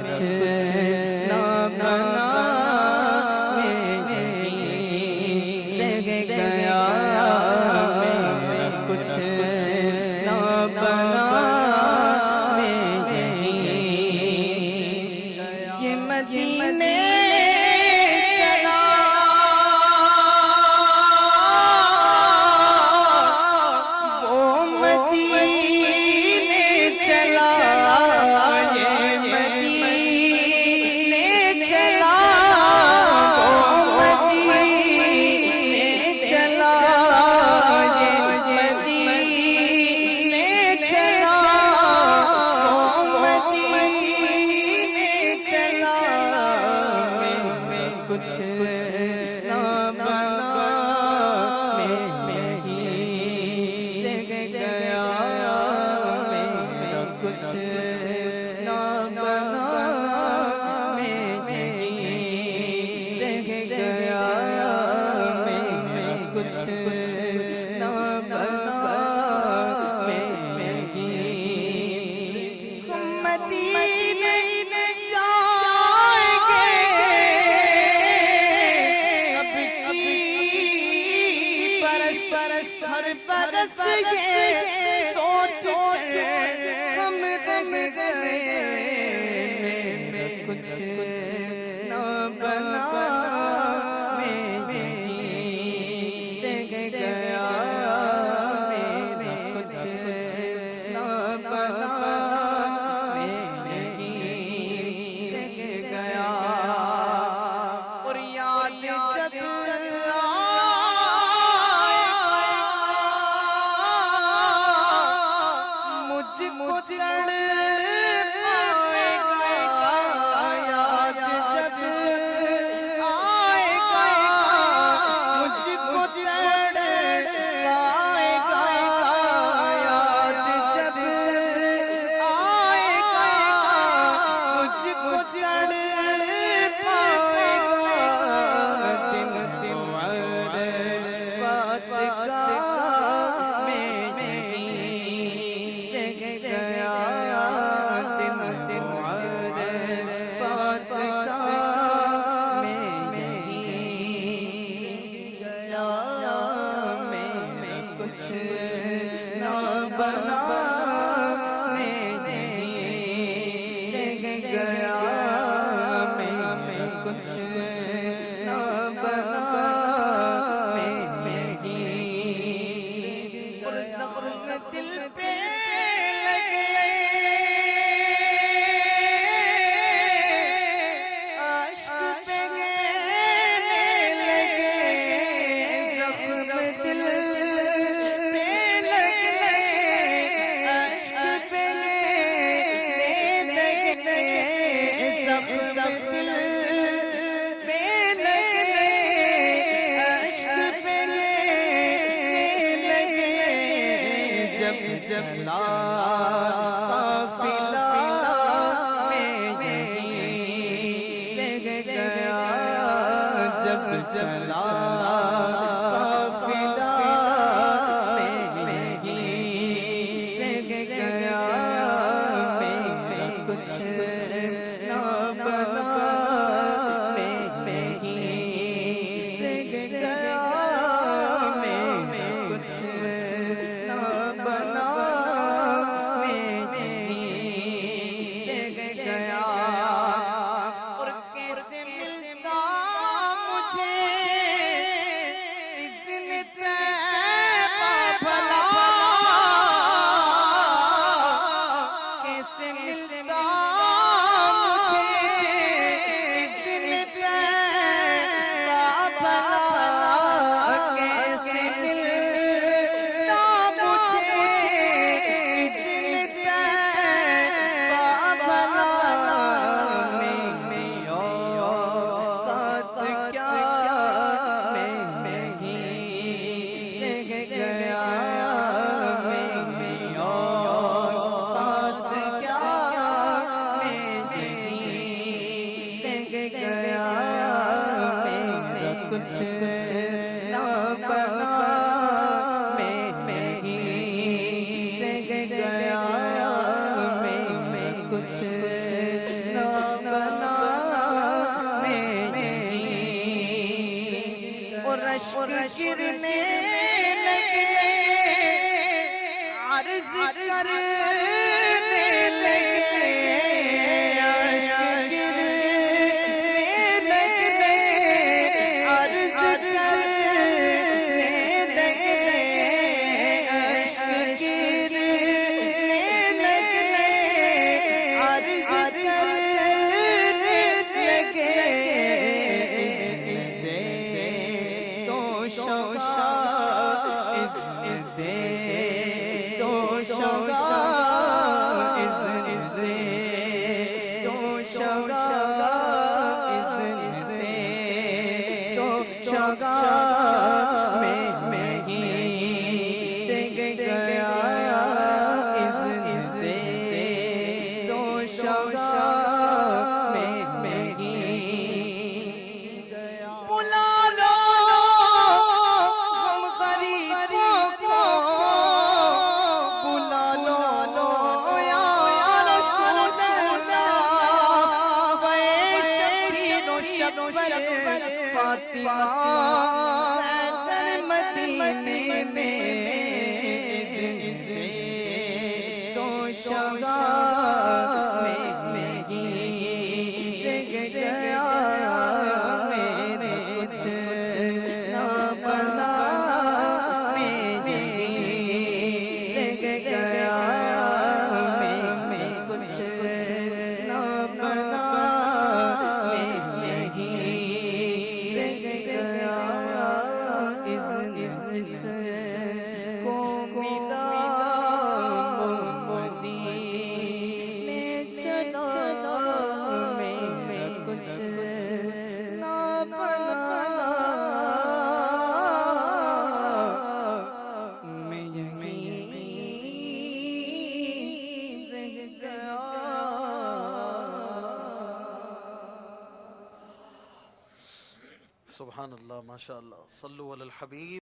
کچھ نہ بنا رہ گیا میرا کچھ نہ بنا یہ مدینے کچھ نہ بنا رہ گیا میرا کچھ نہ بنا رہ گیا میرا کچھ نہ بنا ہر برس یہ سوچ ہم رم گئے کچھ نہ بنا رہ گیا میرا کچھ نہ بنا رہ گیا اور یاد جب چلا قافلہ رہ گیا جب چلا قافلہ رہ گیا میرا کچھ نہ بنا رہ گیا میرا کچھ نہ بنا گرنے لگے عرض کرنے لگے اشک گرنے لگے عرض کرنے لگے اشک گرنے لگے عرض کرنے لگے تو شوشا تو شوشا فاطمہ در مدینے میں تو شوقا میں ہی لگ گیا میرے کچھ نہ بنا میں ہی لگ گیا میں کچھ نہ بنا میں ہی سبحان اللہ، ماشاء اللہ، صلو علی الحبیب.